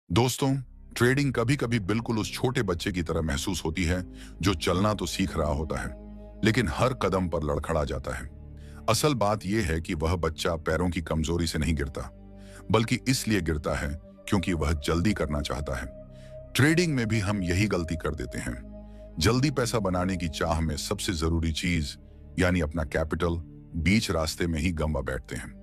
दोस्तों, ट्रेडिंग कभी कभी बिल्कुल उस छोटे बच्चे की तरह महसूस होती है जो चलना तो सीख रहा होता है लेकिन हर कदम पर लड़खड़ा जाता है। असल बात यह है कि वह बच्चा पैरों की कमजोरी से नहीं गिरता, बल्कि इसलिए गिरता है क्योंकि वह जल्दी करना चाहता है। ट्रेडिंग में भी हम यही गलती कर देते हैं। जल्दी पैसा बनाने की चाह में सबसे जरूरी चीज यानी अपना कैपिटल बीच रास्ते में ही गंवा बैठते हैं।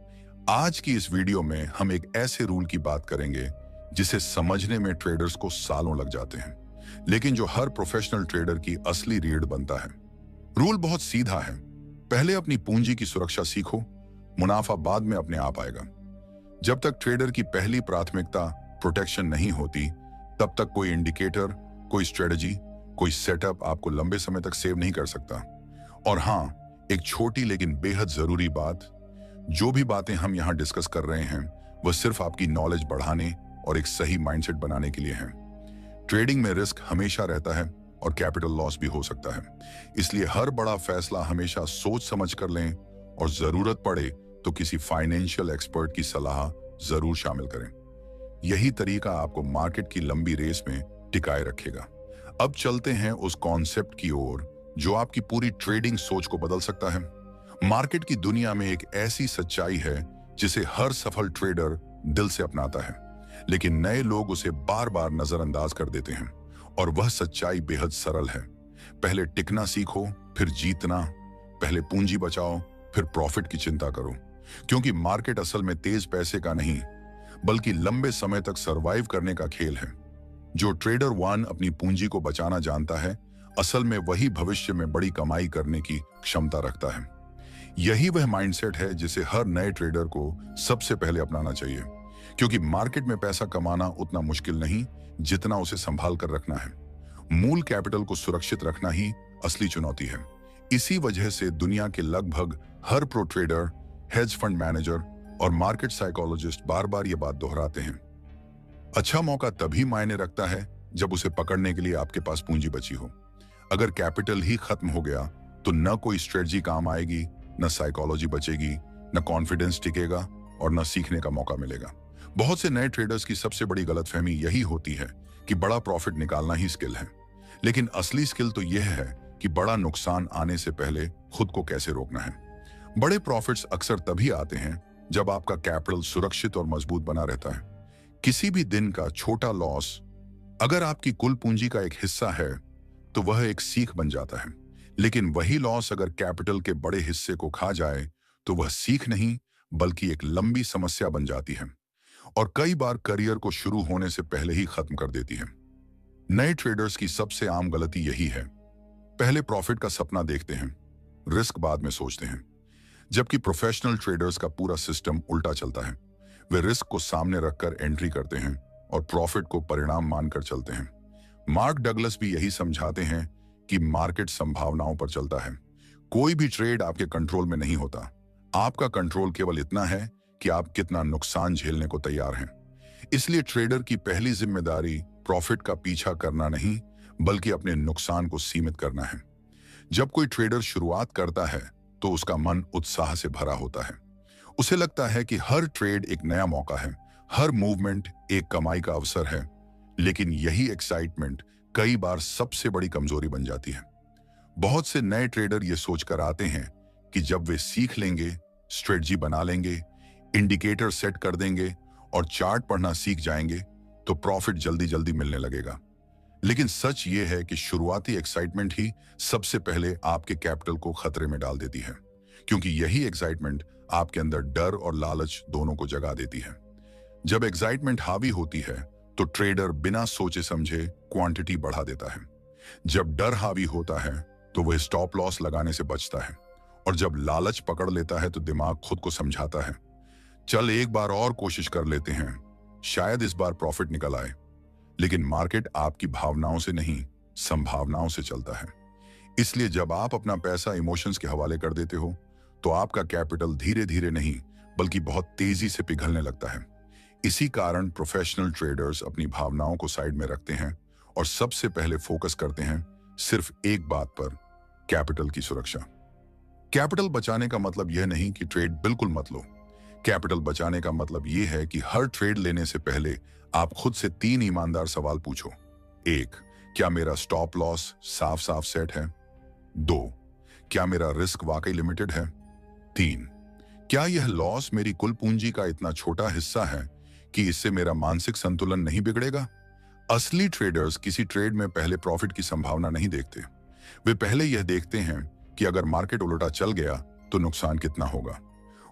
आज की इस वीडियो में हम एक ऐसे रूल की बात करेंगे जिसे समझने में ट्रेडर्स को सालों लग जाते हैं, लेकिन जो हर प्रोफेशनल ट्रेडर की असली रीढ़ बनता है। रूल बहुत सीधा है। पहले अपनी पूंजी की सुरक्षा सीखो, मुनाफा बाद में अपने आप आएगा। जब तक ट्रेडर की पहली प्राथमिकता प्रोटेक्शन नहीं होती, तब तक कोई इंडिकेटर, कोई स्ट्रेटजी, कोई सेटअप आपको लंबे समय तक सेव नहीं कर सकता। और हाँ, एक छोटी लेकिन बेहद जरूरी बात, जो भी बातें हम यहाँ डिस्कस कर रहे हैं वह सिर्फ आपकी नॉलेज बढ़ाने और एक सही माइंडसेट बनाने के लिए है। ट्रेडिंग में रिस्क हमेशा रहता है और कैपिटल लॉस भी हो सकता है। इसलिए हर बड़ा फैसला हमेशा सोच समझ कर लें और जरूरत पड़े तो किसी फाइनेंशियल एक्सपर्ट की सलाह जरूर शामिल करें। यही तरीका आपको मार्केट की लंबी रेस में टिकाए रखेगा। अब चलते हैं उस कॉन्सेप्ट की ओर जो आपकी पूरी ट्रेडिंग सोच को बदल सकता है। मार्केट की दुनिया में एक ऐसी सच्चाई है जिसे हर सफल ट्रेडर दिल से अपनाता है, लेकिन नए लोग उसे बार बार नजरअंदाज कर देते हैं। और वह सच्चाई बेहद सरल है। पहले टिकना सीखो, फिर जीतना। पहले पूंजी बचाओ, फिर प्रॉफिट की चिंता करो। क्योंकि मार्केट असल में तेज पैसे का नहीं, बल्कि लंबे समय तक सरवाइव करने का खेल है। जो ट्रेडर वन अपनी पूंजी को बचाना जानता है, असल में वही भविष्य में बड़ी कमाई करने की क्षमता रखता है। यही वह माइंडसेट है जिसे हर नए ट्रेडर को सबसे पहले अपनाना चाहिए, क्योंकि मार्केट में पैसा कमाना उतना मुश्किल नहीं जितना उसे संभाल कर रखना है। मूल कैपिटल को सुरक्षित रखना ही असली चुनौती है। इसी वजह से दुनिया के लगभग हर pro trader, hedge fund manager और मार्केट साइकोलॉजिस्ट बार बार ये बात दोहराते हैं। अच्छा मौका तभी मायने रखता है जब उसे पकड़ने के लिए आपके पास पूंजी बची हो। अगर कैपिटल ही खत्म हो गया तो न कोई स्ट्रेटजी काम आएगी, न साइकोलॉजी बचेगी, न कॉन्फिडेंस टिकेगा और न सीखने का मौका मिलेगा। बहुत से नए ट्रेडर्स की सबसे बड़ी गलतफहमी यही होती है कि बड़ा प्रॉफिट निकालना ही स्किल है, लेकिन असली स्किल तो यह है कि बड़ा नुकसान आने से पहले खुद को कैसे रोकना है। बड़े प्रॉफिट्स अक्सर तभी आते हैं जब आपका कैपिटल सुरक्षित और मजबूत बना रहता है। किसी भी दिन का छोटा लॉस अगर आपकी कुल पूंजी का एक हिस्सा है तो वह एक सीख बन जाता है, लेकिन वही लॉस अगर कैपिटल के बड़े हिस्से को खा जाए तो वह सीख नहीं बल्कि एक लंबी समस्या बन जाती है और कई बार करियर को शुरू होने से पहले ही खत्म कर देती है। नए ट्रेडर्स की सबसे आम गलती यही है। पहले प्रॉफिट का सपना देखते हैं, रिस्क बाद में सोचते हैं। जबकि प्रोफेशनल ट्रेडर्स का पूरा सिस्टम उल्टा चलता है। वे रिस्क को सामने रखकर एंट्री करते हैं और प्रॉफिट को परिणाम मानकर चलते हैं। मार्क डगलस भी यही समझाते हैं कि मार्केट संभावनाओं पर चलता है। कोई भी ट्रेड आपके कंट्रोल में नहीं होता। आपका कंट्रोल केवल इतना है कि आप कितना नुकसान झेलने को तैयार हैं। इसलिए ट्रेडर की पहली जिम्मेदारी प्रॉफिट का पीछा करना नहीं, बल्कि अपने नुकसान को सीमित करना है। जब कोई ट्रेडर शुरुआत करता है तो उसका मन उत्साह से भरा होता है। उसे लगता है कि हर ट्रेड एक नया मौका है, हर मूवमेंट एक कमाई का अवसर है। लेकिन यही एक्साइटमेंट कई बार सबसे बड़ी कमजोरी बन जाती है। बहुत से नए ट्रेडर ये सोचकर आते हैं कि जब वे सीख लेंगे, स्ट्रेटजी बना लेंगे, इंडिकेटर सेट कर देंगे और चार्ट पढ़ना सीख जाएंगे तो प्रॉफिट जल्दी जल्दी मिलने लगेगा। लेकिन सच ये है कि शुरुआती एक्साइटमेंट ही सबसे पहले आपके कैपिटल को खतरे में डाल देती है, क्योंकि यही एक्साइटमेंट आपके अंदर डर और लालच दोनों को जगा देती है। जब एक्साइटमेंट हावी होती है तो ट्रेडर बिना सोचे समझे क्वांटिटी बढ़ा देता है। जब डर हावी होता है तो वह स्टॉप लॉस लगाने से बचता है, और जब लालच पकड़ लेता है तो दिमाग खुद को समझाता है, चल एक बार और कोशिश कर लेते हैं, शायद इस बार प्रॉफिट निकल आए। लेकिन मार्केट आपकी भावनाओं से नहीं, संभावनाओं से चलता है। इसलिए जब आप अपना पैसा इमोशंस के हवाले कर देते हो तो आपका कैपिटल धीरे धीरे नहीं बल्कि बहुत तेजी से पिघलने लगता है। इसी कारण प्रोफेशनल ट्रेडर्स अपनी भावनाओं को साइड में रखते हैं और सबसे पहले फोकस करते हैं सिर्फ एक बात पर, कैपिटल की सुरक्षा। कैपिटल बचाने का मतलब यह नहीं कि ट्रेड बिल्कुल मत लो। कैपिटल बचाने का मतलब यह है कि हर ट्रेड लेने से पहले आप खुद से 3 ईमानदार सवाल पूछो। 1, क्या मेरा स्टॉप लॉस साफ साफ सेट है? 2, क्या मेरा रिस्क वाकई लिमिटेड है? 3, क्या यह लॉस मेरी कुल पूंजी का इतना छोटा हिस्सा है कि इससे मेरा मानसिक संतुलन नहीं बिगड़ेगा? असली ट्रेडर्स किसी ट्रेड में पहले प्रॉफिट की संभावना नहीं देखते। वे पहले यह देखते हैं कि अगर मार्केट उल्टा चल गया तो नुकसान कितना होगा।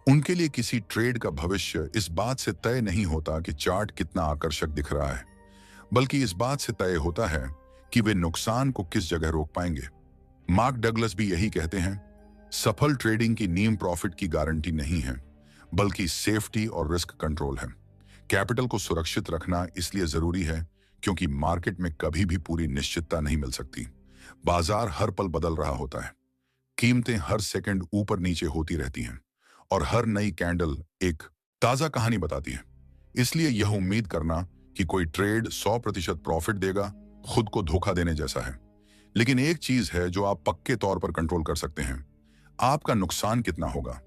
उनके लिए किसी ट्रेड का भविष्य इस बात से तय नहीं होता कि चार्ट कितना आकर्षक दिख रहा है, बल्कि इस बात से तय होता है कि वे नुकसान को किस जगह रोक पाएंगे। मार्क डगलस भी यही कहते हैं, सफल ट्रेडिंग की नींव प्रॉफिट की गारंटी नहीं है, बल्कि सेफ्टी और रिस्क कंट्रोल है। कैपिटल को सुरक्षित रखना इसलिए जरूरी है क्योंकि मार्केट में कभी भी पूरी निश्चितता नहीं मिल सकती। बाजार हर पल बदल रहा होता है, कीमतें हर सेकंड ऊपर नीचे होती रहती हैं और हर नई कैंडल एक ताजा कहानी बताती है। इसलिए यह उम्मीद करना कि कोई ट्रेड 100% प्रॉफिट देगा खुद को धोखा देने जैसा है। लेकिन एक चीज है जो आप पक्के तौर पर कंट्रोल कर सकते हैं, आपका नुकसान कितना होगा।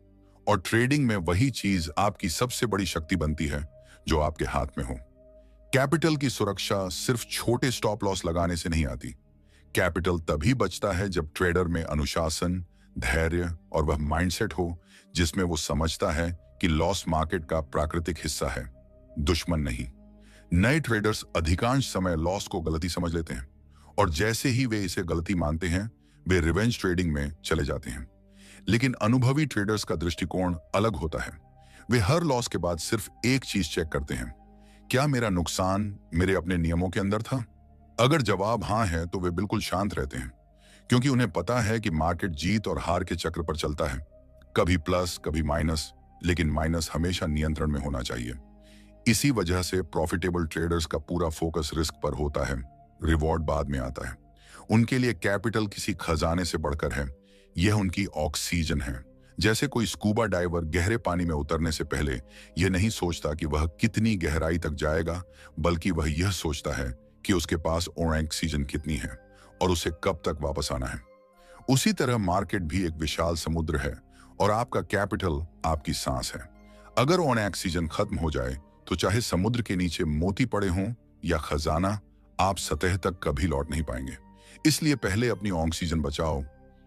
और ट्रेडिंग में वही चीज आपकी सबसे बड़ी शक्ति बनती है जो आपके हाथ में हो। कैपिटल की सुरक्षा सिर्फ छोटे स्टॉप लॉस लगाने से नहीं आती। कैपिटल तभी बचता है जब ट्रेडर में अनुशासन, धैर्य और वह माइंडसेट हो जिसमें वो समझता है कि लॉस मार्केट का प्राकृतिक हिस्सा है, दुश्मन नहीं। नए ट्रेडर्स अधिकांश समय लॉस को गलती समझ लेते हैं और जैसे ही वे इसे गलती मानते हैं वे रिवेंज ट्रेडिंग में चले जाते हैं। लेकिन अनुभवी ट्रेडर्स का दृष्टिकोण अलग होता है। वे हर लॉस के बाद सिर्फ एक चीज चेक करते हैं, क्या मेरा नुकसान मेरे अपने नियमों के अंदर था? अगर जवाब हाँ है तो वे बिल्कुल शांत रहते हैं, क्योंकि उन्हें पता है कि मार्केट जीत और हार के चक्र पर चलता है, कभी प्लस कभी माइनस, लेकिन माइनस हमेशा नियंत्रण में होना चाहिए। इसी वजह से प्रॉफिटेबल ट्रेडर्स का पूरा फोकस रिस्क पर होता है, रिवॉर्ड बाद में आता है। उनके लिए कैपिटल किसी खजाने से बढ़कर है, यह उनकी ऑक्सीजन है। जैसे कोई स्कूबा डाइवर गहरे पानी में उतरने से पहले यह नहीं सोचता कि वह कितनी गहराई तक जाएगा, बल्कि वह यह सोचता है कि उसके पास ऑक्सीजन कितनी है और उसे कब तक वापस आना है। उसी तरह मार्केट भी एक विशाल समुद्र है और आपका कैपिटल आपकी सांस है। अगर ऑक्सीजन खत्म हो जाए तो चाहे समुद्र के नीचे मोती पड़े हों या खजाना, आप सतह तक कभी लौट नहीं पाएंगे। इसलिए पहले अपनी ऑक्सीजन बचाओ,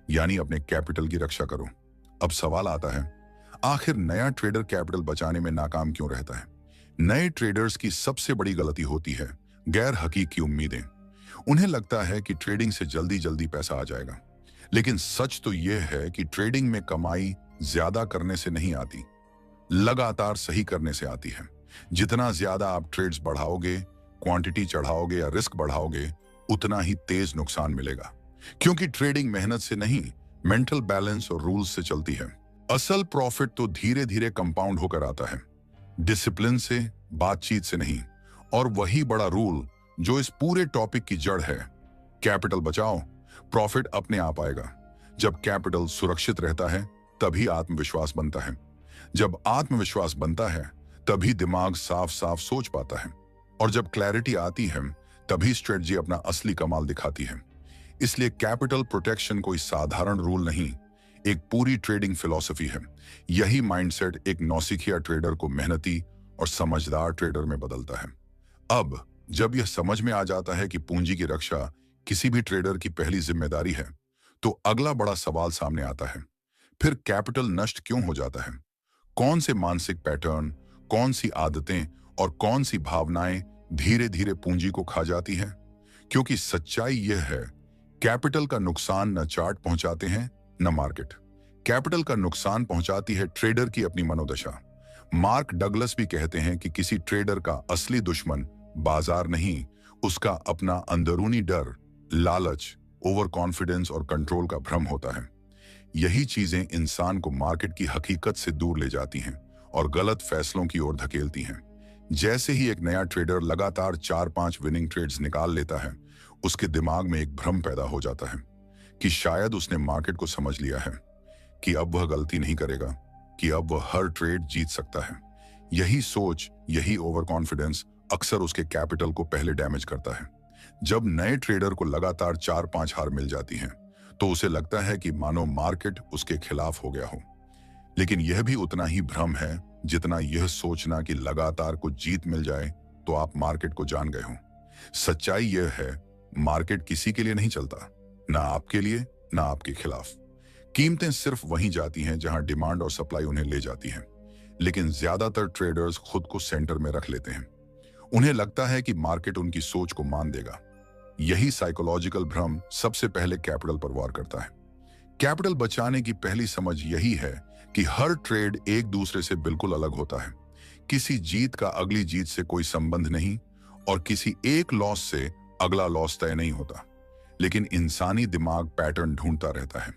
यानी अपने कैपिटल की रक्षा करो। अब सवाल आता है, आखिर नया ट्रेडर कैपिटल बचाने में नाकाम क्यों रहता है? नए ट्रेडर्स की सबसे बड़ी गलती होती है गैर हकीकी उम्मीदें। उन्हें लगता है कि ट्रेडिंग से जल्दी जल्दी पैसा आ जाएगा, लेकिन सच तो यह है कि ट्रेडिंग में कमाई ज्यादा करने से नहीं आती, लगातार सही करने से आती है। जितना ज्यादा आप ट्रेड्स बढ़ाओगे, क्वांटिटी चढ़ाओगे या रिस्क बढ़ाओगे, उतना ही तेज नुकसान मिलेगा, क्योंकि ट्रेडिंग मेहनत से नहीं, मेंटल बैलेंस और रूल्स से चलती है। असल प्रॉफिट तो धीरे धीरे कंपाउंड होकर आता है, डिसिप्लिन से, बातचीत से नहीं। और वही बड़ा रूल जो इस पूरे टॉपिक की जड़ है, कैपिटल बचाओ, प्रॉफिट अपने आप आएगा। जब कैपिटल सुरक्षित रहता है तभी आत्मविश्वास बनता है। जब आत्मविश्वास बनता है तभी दिमाग साफ साफ सोच पाता है, और जब क्लैरिटी आती है तभी स्ट्रेटजी अपना असली कमाल दिखाती है। इसलिए कैपिटल प्रोटेक्शन कोई साधारण रूल नहीं, एक पूरी ट्रेडिंग फिलॉसफी है। यही माइंडसेट एक नौसिखिया ट्रेडर को मेहनती और समझदार ट्रेडर में बदलता है। अब जब यह समझ में आ जाता है कि पूंजी की रक्षा किसी भी ट्रेडर की पहली जिम्मेदारी है, तो अगला बड़ा सवाल सामने आता है, फिर कैपिटल नष्ट क्यों हो जाता है? कौन से मानसिक पैटर्न, कौन सी आदतें और कौन सी भावनाएं धीरे धीरे पूंजी को खा जाती हैं? क्योंकि सच्चाई यह है, कैपिटल का नुकसान न चार्ट पहुंचाते हैं न मार्केट। कैपिटल का नुकसान पहुंचाती है ट्रेडर की अपनी मनोदशा। मार्क डगलस भी कहते हैं कि किसी ट्रेडर का असली दुश्मन बाजार नहीं, उसका अपना अंदरूनी डर, लालच, ओवर कॉन्फिडेंस और कंट्रोल का भ्रम होता है। यही चीजें इंसान को मार्केट की हकीकत से दूर ले जाती हैं और गलत फैसलों की ओर धकेलती हैं। जैसे ही एक नया ट्रेडर लगातार 4-5 विनिंग ट्रेड्स निकाल लेता है, उसके दिमाग में एक भ्रम पैदा हो जाता है कि शायद उसने मार्केट को समझ लिया है, कि अब वह गलती नहीं करेगा, कि अब वह हर ट्रेड जीत सकता है। यही सोच, यही ओवर कॉन्फिडेंस अक्सर उसके कैपिटल को पहले डैमेज करता है। जब नए ट्रेडर को लगातार 4-5 हार मिल जाती हैं, तो उसे लगता है कि मानो मार्केट उसके खिलाफ हो गया हो। लेकिन यह भी उतना ही भ्रम है जितना यह सोचना कि लगातार कुछ जीत मिल जाए तो आप मार्केट को जान गए हो। सच्चाई यह है, मार्केट किसी के लिए नहीं चलता, ना आपके लिए ना आपके खिलाफ। कीमतें सिर्फ वहीं जाती हैं जहां डिमांड और सप्लाई उन्हें ले जाती हैं। लेकिन ज्यादातर ट्रेडर्स खुद को सेंटर में रख लेते हैं। उन्हें लगता है कि मार्केट उनकी सोच को मान देगा। यही साइकोलॉजिकल भ्रम सबसे पहले कैपिटल पर वार करता है। कैपिटल बचाने की पहली समझ यही है कि हर ट्रेड एक दूसरे से बिल्कुल अलग होता है। किसी जीत का अगली जीत से कोई संबंध नहीं और किसी एक लॉस से अगला लॉस तय नहीं होता। लेकिन इंसानी दिमाग पैटर्न ढूंढता रहता है,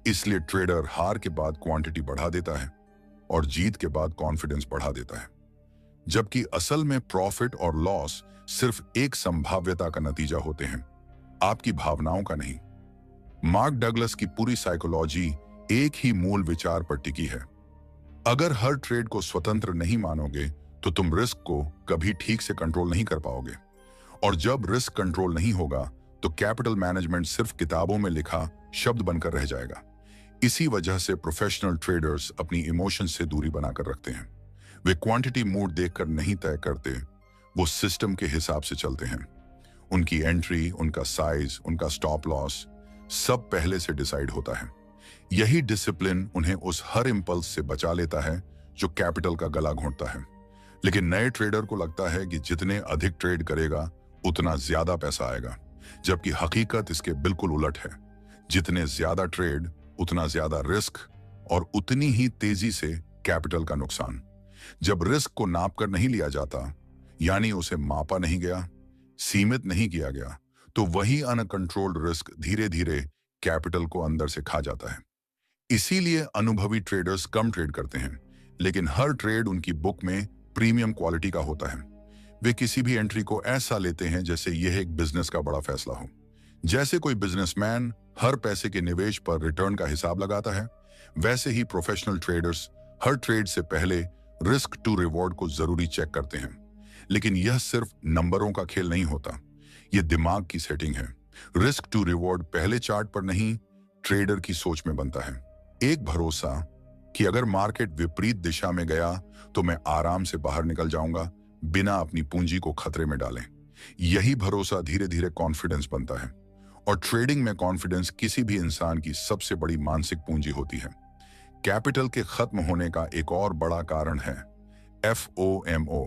इसलिए ट्रेडर हार के बाद क्वांटिटी बढ़ा देता है और जीत के बाद कॉन्फिडेंस बढ़ा देता है, जबकि असल में प्रॉफिट और लॉस सिर्फ एक संभाव्यता का नतीजा होते हैं, आपकी भावनाओं का नहीं। मार्क डगलस की पूरी साइकोलॉजी एक ही मूल विचार पर टिकी है। अगर हर ट्रेड को स्वतंत्र नहीं मानोगे तो तुम रिस्क को कभी ठीक से कंट्रोल नहीं कर पाओगे, और जब रिस्क कंट्रोल नहीं होगा तो कैपिटल मैनेजमेंट सिर्फ किताबों में लिखा शब्द बनकर रह जाएगा। इसी वजह से प्रोफेशनल ट्रेडर्स अपनी इमोशन से दूरी बनाकर रखते हैं। वे क्वांटिटी मूड देखकर नहीं तय करते, वो सिस्टम के हिसाब से चलते हैं। उनकी एंट्री, उनका साइज, उनका स्टॉप लॉस सब पहले से डिसाइड होता है। यही डिसिप्लिन उन्हें उस हर इंपल्स से बचा लेता है जो कैपिटल का गला घोंटता है। लेकिन नए ट्रेडर को लगता है कि जितने अधिक ट्रेड करेगा उतना ज्यादा पैसा आएगा, जबकि हकीकत इसके बिल्कुल उलट है। जितने ज्यादा ट्रेड उतना ज्यादा रिस्क और उतनी ही तेजी से कैपिटल का नुकसान। जब रिस्क को नाप कर नहीं लिया जाता, यानी उसे मापा नहीं गया, सीमित नहीं किया गया, तो वही अनकंट्रोल्ड रिस्क धीरे धीरे कैपिटल को अंदर से खा जाता है। इसीलिए अनुभवी ट्रेडर्स कम ट्रेड करते हैं, लेकिन हर ट्रेड उनकी बुक में प्रीमियम क्वालिटी का होता है। वे किसी भी एंट्री को ऐसा लेते हैं जैसे यह एक बिजनेस का बड़ा फैसला हो। जैसे कोई बिजनेसमैन हर पैसे के निवेश पर रिटर्न का हिसाब लगाता है, वैसे ही प्रोफेशनल ट्रेडर्स हर ट्रेड से पहले रिस्क टू रिवॉर्ड को जरूरी चेक करते हैं। लेकिन यह सिर्फ नंबरों का खेल नहीं होता, यह दिमाग की सेटिंग है। रिस्क टू रिवॉर्ड पहले चार्ट पर नहीं, ट्रेडर की सोच में बनता है। एक भरोसा कि अगर मार्केट विपरीत दिशा में गया तो मैं आराम से बाहर निकल जाऊंगा बिना अपनी पूंजी को खतरे में डालें। यही भरोसा धीरे धीरे कॉन्फिडेंस बनता है, और ट्रेडिंग में कॉन्फिडेंस किसी भी इंसान की सबसे बड़ी मानसिक पूंजी होती है। कैपिटल के खत्म होने का एक और बड़ा कारण है FOMO,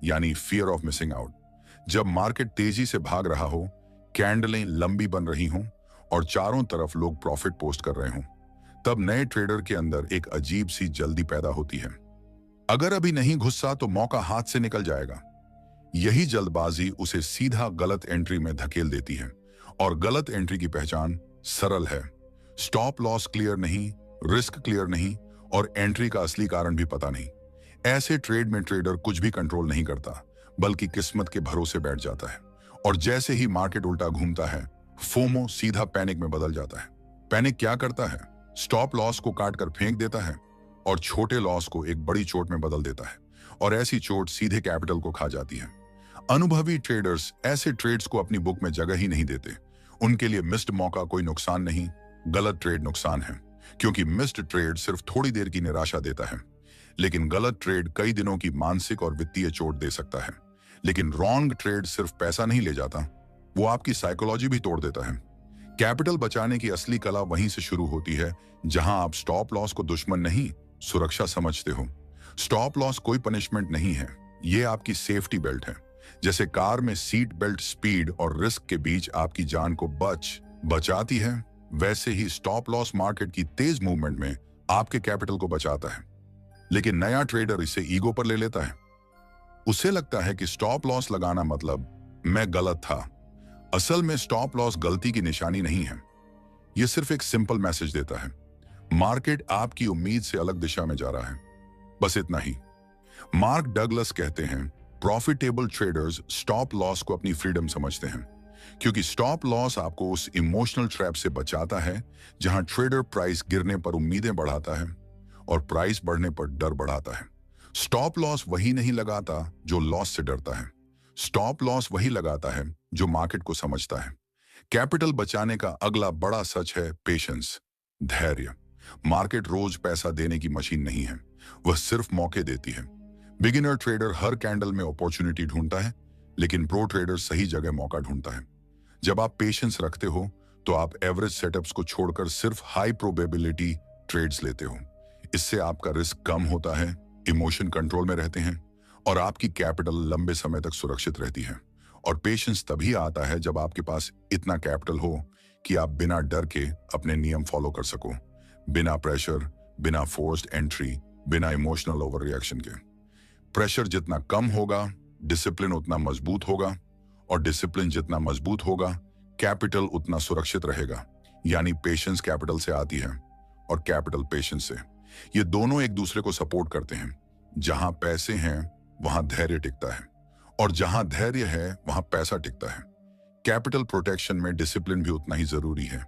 यानी फियर ऑफ मिसिंग आउट। जब मार्केट तेजी से भाग रहा हो, कैंडलें लंबी बन रही हों और चारों तरफ लोग प्रॉफिट पोस्ट कर रहे हों, तब नए ट्रेडर के अंदर एक अजीब सी जल्दी पैदा होती है। अगर अभी नहीं घुसा तो मौका हाथ से निकल जाएगा। यही जल्दबाजी उसे सीधा गलत एंट्री में धकेल देती है, और गलत एंट्री की पहचान सरल है। स्टॉप लॉस क्लियर नहीं, रिस्क क्लियर नहीं, और एंट्री का असली कारण भी पता नहीं। ऐसे ट्रेड में ट्रेडर कुछ भी कंट्रोल नहीं करता, बल्कि किस्मत के भरोसे बैठ जाता है। और जैसे ही मार्केट उल्टा घूमता है, फोमो सीधा पैनिक में बदल जाता है। पैनिक क्या करता है? स्टॉप लॉस को काट कर फेंक देता है और छोटे लॉस को एक बड़ी चोट में बदल देता है, और ऐसी चोट सीधे कैपिटल को खा जाती है। अनुभवी ट्रेडर्स ऐसे ट्रेड्स को अपनी बुक में जगह ही नहीं देते। उनके लिए मिस्ड मौका कोई नुकसान नहीं, गलत ट्रेड नुकसान है, क्योंकि मिस्ड ट्रेड सिर्फ थोड़ी देर की निराशा देता है, लेकिन गलत ट्रेड कई दिनों की मानसिक और वित्तीय चोट दे सकता है। लेकिन रॉन्ग ट्रेड सिर्फ पैसा नहीं ले जाता, वो आपकी साइकोलॉजी भी तोड़ देता है। कैपिटल बचाने की असली कला वहीं से शुरू होती है जहां आप स्टॉप लॉस को दुश्मन नहीं, सुरक्षा समझते हो। स्टॉप लॉस कोई पनिशमेंट नहीं है, ये आपकी सेफ्टी बेल्ट है। जैसे कार में सीट बेल्ट स्पीड और रिस्क के बीच आपकी जान को बचाती है, वैसे ही स्टॉप लॉस मार्केट की तेज मूवमेंट में आपके कैपिटल को बचाता है। लेकिन नया ट्रेडर इसे ईगो पर ले लेता है। उसे लगता है कि स्टॉप लॉस लगाना मतलब मैं गलत था। असल में स्टॉप लॉस गलती की निशानी नहीं है, यह सिर्फ एक सिंपल मैसेज देता है, मार्केट आपकी उम्मीद से अलग दिशा में जा रहा है, बस इतना ही। मार्क डगलस कहते हैं, प्रॉफिटेबल ट्रेडर्स स्टॉप लॉस को अपनी फ्रीडम समझते हैं, क्योंकि स्टॉप लॉस आपको उस इमोशनल ट्रैप से बचाता है जहां ट्रेडर प्राइस गिरने पर उम्मीदें बढ़ाता है और प्राइस बढ़ने पर डर बढ़ाता है। स्टॉप लॉस वही नहीं लगाता जो लॉस से डरता है, स्टॉप लॉस वही लगाता है जो मार्केट को समझता है। कैपिटल बचाने का अगला बड़ा सच है पेशेंस, धैर्य। मार्केट रोज पैसा देने की मशीन नहीं है, वह सिर्फ मौके देती है। बिगिनर ट्रेडर हर कैंडल में अपॉर्चुनिटी ढूंढता है, लेकिन प्रो ट्रेडर सही जगह मौका ढूंढता है। जब आप पेशेंस रखते हो तो आप एवरेज सेटअप्स को छोड़कर सिर्फ हाई प्रोबेबिलिटी ट्रेड्स लेते हो। इससे आपका रिस्क कम होता है, इमोशन कंट्रोल में रहते हैं और आपकी कैपिटल लंबे समय तक सुरक्षित रहती है। और पेशेंस तभी आता है जब आपके पास इतना कैपिटल हो कि आप बिना डर के अपने नियम फॉलो कर सको, बिना प्रेशर, बिना फोर्स्ड एंट्री, बिना इमोशनल ओवर रिएक्शन के। प्रेशर जितना कम होगा, डिसिप्लिन उतना मजबूत होगा, और डिसिप्लिन जितना मजबूत होगा, कैपिटल उतना सुरक्षित रहेगा। यानी पेशेंस कैपिटल से आती है और कैपिटल पेशेंस से। ये दोनों एक दूसरे को सपोर्ट करते हैं। जहां पैसे हैं वहां धैर्य टिकता है, और जहां धैर्य है वहां पैसा टिकता है। कैपिटल प्रोटेक्शन में डिसिप्लिन भी उतना ही जरूरी है।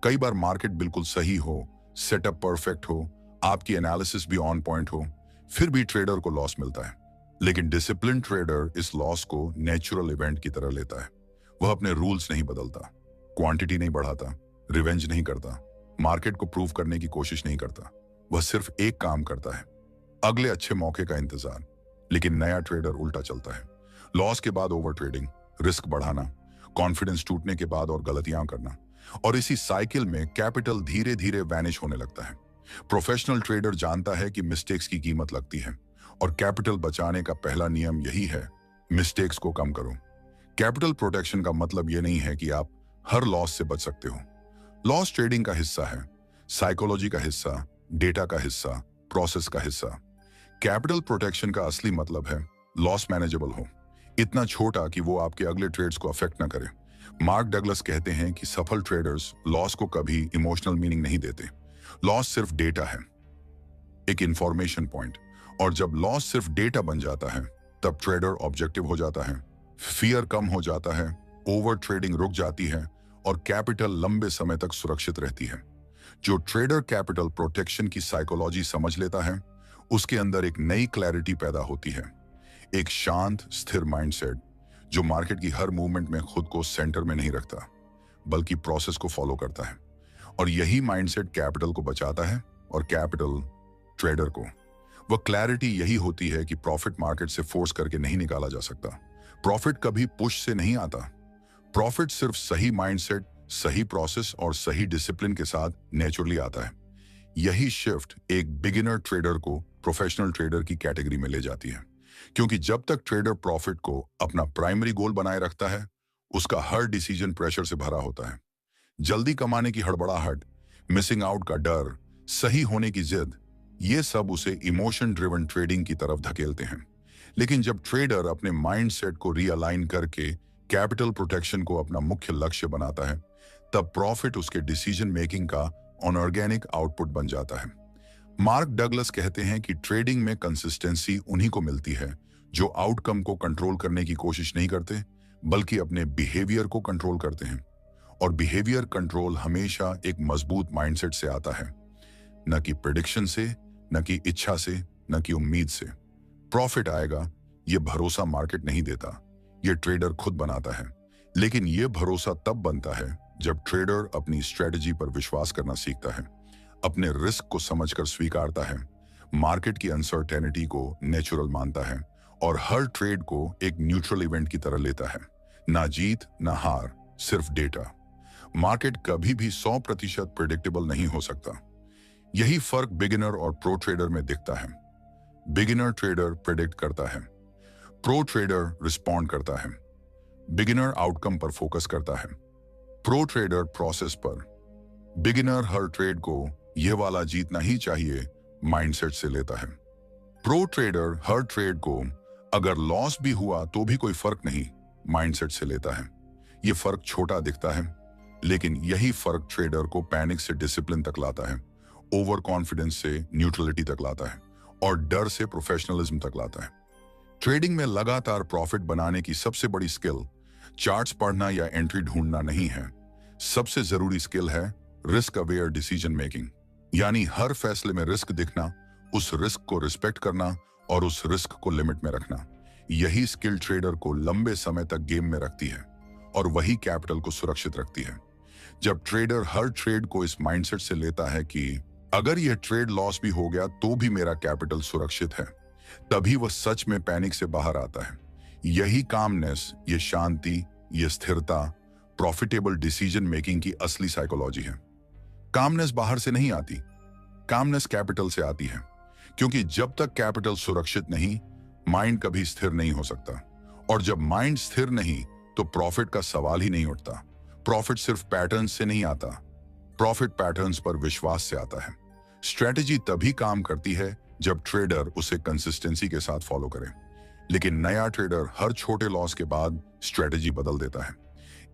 कई बार मार्केट बिल्कुल सही हो, सेटअप परफेक्ट हो, आपकी एनालिसिस भी ऑन पॉइंट हो, फिर भी ट्रेडर को लॉस मिलता है। लेकिन डिसिप्लिन ट्रेडर इस लॉस को नेचुरल इवेंट की तरह लेता है। वह अपने रूल्स नहीं बदलता, क्वांटिटी नहीं बढ़ाता, रिवेंज नहीं करता, मार्केट को प्रूव करने की कोशिश नहीं करता। वह सिर्फ एक काम करता है, अगले अच्छे मौके का इंतजार। लेकिन नया ट्रेडर उल्टा चलता है। लॉस के बाद ओवर ट्रेडिंग, रिस्क बढ़ाना, कॉन्फिडेंस टूटने के बाद और गलतियां करना, और इसी साइकिल में कैपिटल धीरे धीरे वैनिश होने लगता है। प्रोफेशनल ट्रेडर जानता है कि मिस्टेक्स की कीमत लगती है, और कैपिटल बचाने का पहला नियम यही है, मिस्टेक्स को कम करो। कैपिटल प्रोटेक्शन का मतलब यह नहीं है कि आप हर लॉस से बच सकते हो। लॉस ट्रेडिंग का हिस्सा है, साइकोलॉजी का हिस्सा, डेटा का हिस्सा, प्रोसेस का हिस्सा। कैपिटल प्रोटेक्शन का असली मतलब है लॉस मैनेजेबल हो, इतना छोटा कि वो आपके अगले ट्रेड्स को अफेक्ट ना करे। मार्क डगलस कहते हैं कि सफल ट्रेडर्स लॉस को कभी इमोशनल मीनिंग नहीं देते। लॉस सिर्फ डेटा है, एक इंफॉर्मेशन पॉइंट, और जब लॉस सिर्फ डेटा बन जाता है तब ट्रेडर ऑब्जेक्टिव हो जाता है, फियर कम हो जाता है, ओवर ट्रेडिंग रुक जाती है, और कैपिटल लंबे समय तक सुरक्षित रहती है। जो ट्रेडर कैपिटल प्रोटेक्शन की साइकोलॉजी समझ लेता है, उसके अंदर एक नई क्लैरिटी पैदा होती है, एक शांत स्थिर माइंडसेट जो मार्केट की हर मूवमेंट में खुद को सेंटर में नहीं रखता, बल्कि प्रोसेस को फॉलो करता है। और यही माइंडसेट कैपिटल को बचाता है और कैपिटल ट्रेडर को। वह क्लैरिटी यही होती है कि प्रॉफिट मार्केट से फोर्स करके नहीं निकाला जा सकता। प्रॉफिट कभी पुश से नहीं आता। प्रॉफिट सिर्फ सही माइंडसेट, सही प्रोसेस और सही डिसिप्लिन के साथ नेचुरली आता है। यही शिफ्ट एक बिगिनर ट्रेडर को प्रोफेशनल ट्रेडर की कैटेगरी में ले जाती है, क्योंकि जब तक ट्रेडर प्रॉफिट को अपना प्राइमरी गोल बनाए रखता है, उसका हर डिसीजन प्रेशर से भरा होता है। जल्दी कमाने की हड़बड़ाहट, मिसिंग आउट का डर, सही होने की जिद, ये सब उसे इमोशन ड्रिवन ट्रेडिंग की तरफ धकेलते हैं। लेकिन जब ट्रेडर अपने माइंडसेट को रीअलाइन करके कैपिटल प्रोटेक्शन को अपना मुख्य लक्ष्य बनाता है, तब प्रॉफिट उसके डिसीजन मेकिंग का ऑर्गेनिक आउटपुट बन जाता है। मार्क डगलस कहते हैं कि ट्रेडिंग में कंसिस्टेंसी उन्हीं को मिलती है जो आउटकम को कंट्रोल करने की कोशिश नहीं करते, बल्कि अपने बिहेवियर को कंट्रोल करते हैं। और बिहेवियर कंट्रोल हमेशा एक मजबूत माइंडसेट से आता है, न कि प्रेडिक्शन से, न कि इच्छा से, न कि उम्मीद से। प्रॉफिट आएगा ये भरोसा मार्केट नहीं देता, ये ट्रेडर खुद बनाता है। लेकिन ये भरोसा तब बनता है जब ट्रेडर अपनी स्ट्रेटजी पर विश्वास करना सीखता है, अपने रिस्क को समझकर स्वीकारता है, मार्केट की अनसर्टेनिटी को नेचुरल मानता है, और हर ट्रेड को एक न्यूट्रल इवेंट की तरह लेता है। ना जीत ना हार, सिर्फ डेटा। मार्केट कभी भी 100% प्रेडिक्टेबल नहीं हो सकता। यही फर्क बिगिनर और प्रो ट्रेडर में दिखता है। बिगिनर ट्रेडर प्रेडिक्ट करता है, प्रो ट्रेडर रिस्पॉन्ड करता है। बिगिनर आउटकम पर फोकस करता है, प्रो ट्रेडर प्रोसेस पर। बिगिनर हर ट्रेड को यह वाला जीतना ही चाहिए माइंडसेट से लेता है। प्रो ट्रेडर हर ट्रेड को अगर लॉस भी हुआ तो भी कोई फर्क नहीं माइंडसेट से लेता है। यह फर्क छोटा दिखता है, लेकिन यही फर्क ट्रेडर को पैनिक से डिसिप्लिन तक लाता है, ओवर कॉन्फिडेंस से न्यूट्रलिटी तक लाता है, और डर से प्रोफेशनलिज्म तक लाता है। ट्रेडिंग में लगातार प्रॉफिट बनाने की सबसे बड़ी स्किल चार्ट्स पढ़ना या एंट्री ढूंढना नहीं है। सबसे जरूरी स्किल है रिस्क अवेयर डिसीजन मेकिंग, यानी हर फैसले में रिस्क दिखना, उस रिस्क को रिस्पेक्ट करना और उस रिस्क को लिमिट में रखना। यही स्किल ट्रेडर को लंबे समय तक गेम में रखती है, और वही कैपिटल को सुरक्षित रखती है। जब ट्रेडर हर ट्रेड को इस माइंडसेट से लेता है कि अगर यह ट्रेड लॉस भी हो गया तो भी मेरा कैपिटल सुरक्षित है, तभी वह सच में पैनिक से बाहर आता है। यही कामनेस, ये शांति, ये स्थिरता प्रॉफिटेबल डिसीजन मेकिंग की असली साइकोलॉजी है। कामनेस बाहर से नहीं आती, कामनेस कैपिटल से आती है, क्योंकि जब तक कैपिटल सुरक्षित नहीं, माइंड कभी स्थिर नहीं हो सकता। और जब माइंड स्थिर नहीं, तो प्रॉफिट का सवाल ही नहीं उठता। प्रॉफिट सिर्फ पैटर्न से नहीं आता, प्रॉफिट पैटर्न्स पर विश्वास से आता है। स्ट्रेटजी तभी काम करती है जब ट्रेडर उसे कंसिस्टेंसी के साथ फॉलो करे, लेकिन नया ट्रेडर हर छोटे लॉस के बाद स्ट्रेटजी बदल देता है।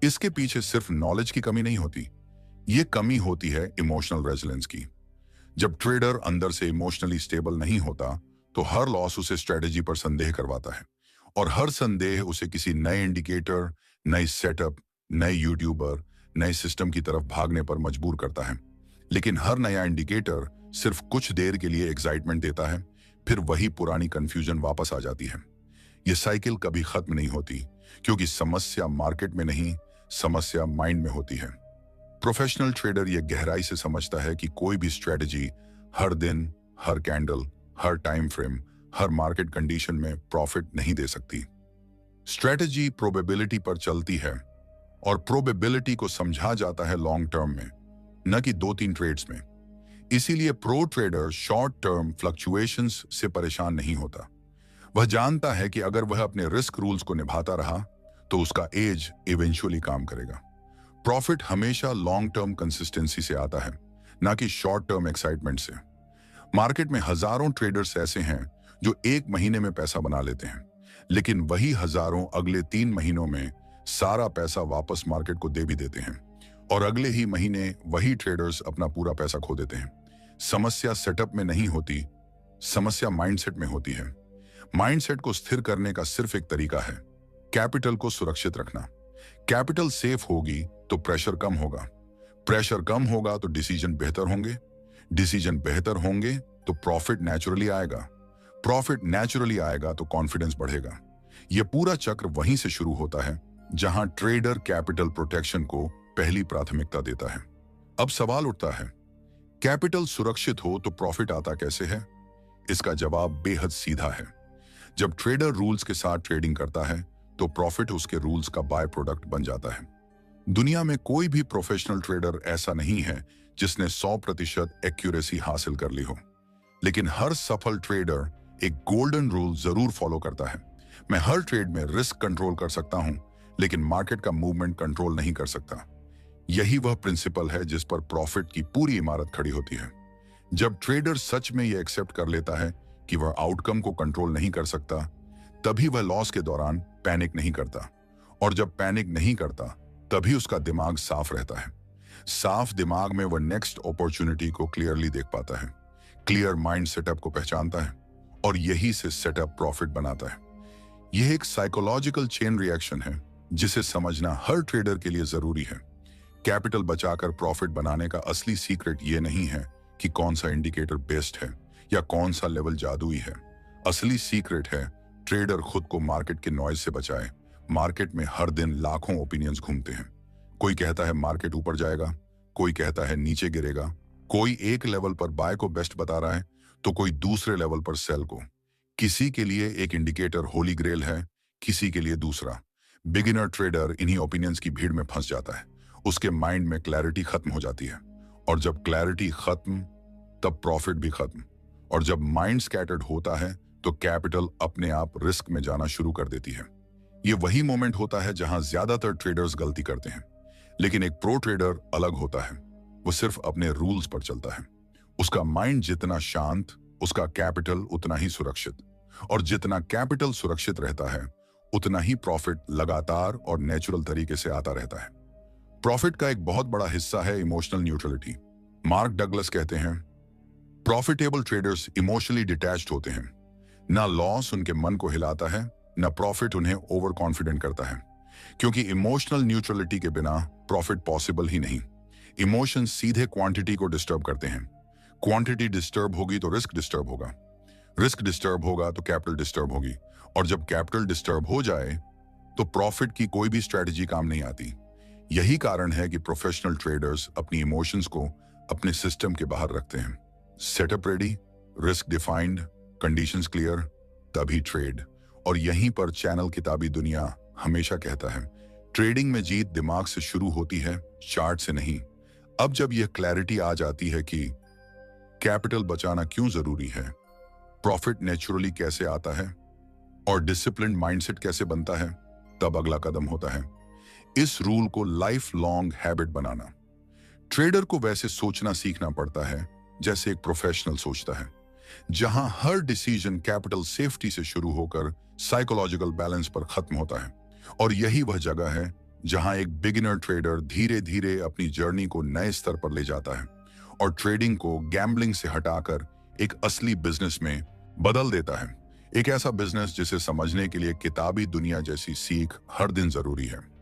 इसके पीछे सिर्फ नॉलेज की कमी नहीं होती, ये कमी होती है इमोशनल रेजिलेंस की। जब ट्रेडर अंदर से इमोशनली स्टेबल नहीं होता, तो हर लॉस उसे स्ट्रेटजी पर संदेह करवाता है, और हर संदेह उसे किसी नए इंडिकेटर, नई सेटअप, नए यूट्यूबर, नए सिस्टम की तरफ भागने पर मजबूर करता है। लेकिन हर नया इंडिकेटर सिर्फ कुछ देर के लिए एक्साइटमेंट देता है, फिर वही पुरानी कंफ्यूजन वापस आ जाती है। यह साइकिल कभी खत्म नहीं होती, क्योंकि समस्या मार्केट में नहीं, समस्या माइंड में होती है। प्रोफेशनल ट्रेडर यह गहराई से समझता है कि कोई भी स्ट्रेटजी हर दिन, हर कैंडल, हर टाइम फ्रेम, हर मार्केट कंडीशन में प्रॉफिट नहीं दे सकती। स्ट्रेटजी प्रोबेबिलिटी पर चलती है, और प्रोबेबिलिटी को समझा जाता है लॉन्ग टर्म में, न कि 2-3 ट्रेड्स में। इसीलिए pro trader short term fluctuations से परेशान नहीं होता। वह जानता है कि अगर वह अपने रिस्क रूल्स को निभाता रहा, तो उसका एज इवेंचुअली काम करेगा। प्रॉफिट हमेशा लॉन्ग टर्म कंसिस्टेंसी से आता है, ना कि शॉर्ट टर्म एक्साइटमेंट से। मार्केट में हजारों ट्रेडर्स ऐसे हैं जो 1 महीने में पैसा बना लेते हैं, लेकिन वही हजारों अगले 3 महीनों में सारा पैसा वापस मार्केट को दे भी देते हैं, और अगले ही महीने वही ट्रेडर्स अपना पूरा पैसा खो देते हैं। समस्या सेटअप में नहीं होती, समस्या माइंडसेट में होती है। माइंडसेट को स्थिर करने का सिर्फ एक तरीका है, कैपिटल को सुरक्षित रखना। कैपिटल सेफ होगी तो प्रेशर कम होगा, प्रेशर कम होगा तो डिसीजन बेहतर होंगे, डिसीजन बेहतर होंगे तो प्रॉफिट नेचुरली आएगा, प्रॉफिट नेचुरली आएगा तो कॉन्फिडेंस बढ़ेगा। यह पूरा चक्र वहीं से शुरू होता है जहां ट्रेडर कैपिटल प्रोटेक्शन को पहली प्राथमिकता देता है। अब सवाल उठता है, कैपिटल सुरक्षित हो तो प्रॉफिट आता कैसे है? इसका जवाब बेहद सीधा है। जब ट्रेडर रूल्स के साथ ट्रेडिंग करता है, तो प्रॉफिट उसके रूल्स का बाय प्रोडक्ट बन जाता है। दुनिया में कोई भी प्रोफेशनल ट्रेडर ऐसा नहीं है जिसने 100% एक्यूरेसी हासिल कर ली हो, लेकिन हर सफल ट्रेडर एक गोल्डन रूल जरूर फॉलो करता है। मैं हर ट्रेड में रिस्क कंट्रोल कर सकता हूं, लेकिन मार्केट का मूवमेंट कंट्रोल नहीं कर सकता। यही वह प्रिंसिपल है जिस पर प्रॉफिट की पूरी इमारत खड़ी होती है। जब ट्रेडर सच में यह एक्सेप्ट कर लेता है कि वह आउटकम को कंट्रोल नहीं कर सकता, तभी वह लॉस के दौरान पैनिक नहीं करता, और जब पैनिक नहीं करता, तभी उसका दिमाग साफ रहता है। साफ दिमाग में वह नेक्स्ट अपॉर्चुनिटी को क्लियरली देख पाता है, क्लियर माइंड सेटअप को पहचानता है, और यही से सेटअप प्रॉफिट बनाता है। यह एक साइकोलॉजिकल चेन रिएक्शन है जिसे समझना हर ट्रेडर के लिए जरूरी है। कैपिटल बचाकर प्रॉफिट बनाने का असली सीक्रेट यह नहीं है कि कौन सा इंडिकेटर बेस्ट है या कौन सा लेवल जादुई है। असली सीक्रेट है ट्रेडर खुद को मार्केट के नॉइज से बचाए। मार्केट में हर दिन लाखों ओपिनियंस घूमते हैं। कोई कहता है मार्केट ऊपर जाएगा, कोई कहता है नीचे गिरेगा, कोई एक लेवल पर बाय को बेस्ट बता रहा है, तो कोई दूसरे लेवल पर सेल को। किसी के लिए एक इंडिकेटर होली ग्रेल है, किसी के लिए दूसरा। बिगिनर ट्रेडर इन्हीं ओपिनियंस की भीड़ में फंस जाता है। उसके माइंड में क्लैरिटी खत्म हो जाती है, और जब क्लैरिटी खत्म, तब प्रॉफिट भी खत्म। और जब माइंड स्कैटर्ड होता है, तो कैपिटल अपने आप रिस्क में जाना शुरू कर देती है। यह वही मोमेंट होता है जहां ज्यादातर ट्रेडर्स गलती करते हैं। लेकिन एक प्रो ट्रेडर अलग होता है। वो सिर्फ अपने रूल्स पर चलता है। उसका माइंड जितना शांत, उसका कैपिटल उतना ही सुरक्षित। और जितना कैपिटल सुरक्षित रहता है, उतना ही प्रॉफिट लगातार और नेचुरल तरीके से आता रहता है। प्रॉफिट का एक बहुत बड़ा हिस्सा है इमोशनल न्यूट्रलिटी। मार्क डगलस कहते हैं, प्रॉफिटेबल ट्रेडर्स इमोशनली डिटैच्ड होते हैं। ना लॉस उनके मन को हिलाता है, ना प्रॉफिट उन्हें ओवर कॉन्फिडेंट करता है, क्योंकि इमोशनल न्यूट्रलिटी के बिना प्रॉफिट पॉसिबल ही नहीं। इमोशंस सीधे क्वांटिटी को डिस्टर्ब करते हैं। क्वांटिटी डिस्टर्ब होगी तो रिस्क डिस्टर्ब होगा, रिस्क डिस्टर्ब होगा तो कैपिटल डिस्टर्ब होगी, और जब कैपिटल डिस्टर्ब हो जाए तो प्रॉफिट की कोई भी स्ट्रेटजी काम नहीं आती। यही कारण है कि प्रोफेशनल ट्रेडर्स अपनी इमोशंस को अपने सिस्टम के बाहर रखते हैं। Setup ready, risk defined, conditions clear, तभी ट्रेड। और यहीं पर चैनल किताबी दुनिया हमेशा कहता है, ट्रेडिंग में जीत दिमाग से शुरू होती है, चार्ट से नहीं। अब जब यह क्लैरिटी आ जाती है कि कैपिटल बचाना क्यों जरूरी है, प्रॉफिट नेचुरली कैसे आता है और डिसिप्लिन माइंडसेट कैसे बनता है, तब अगला कदम होता है इस रूल को लाइफ लॉन्ग हैबिट बनाना। ट्रेडर को वैसे सोचना सीखना पड़ता है जैसे एक प्रोफेशनल सोचता है, जहां हर डिसीजन कैपिटल सेफ्टी से शुरू होकर साइकोलॉजिकल बैलेंस पर खत्म होता है। और यही वह जगह है जहां एक बिगिनर ट्रेडर धीरे धीरे अपनी जर्नी को नए स्तर पर ले जाता है और ट्रेडिंग को गैम्बलिंग से हटाकर एक असली बिजनेस में बदल देता है। एक ऐसा बिजनेस जिसे समझने के लिए किताबी दुनिया जैसी सीख हर दिन जरूरी है।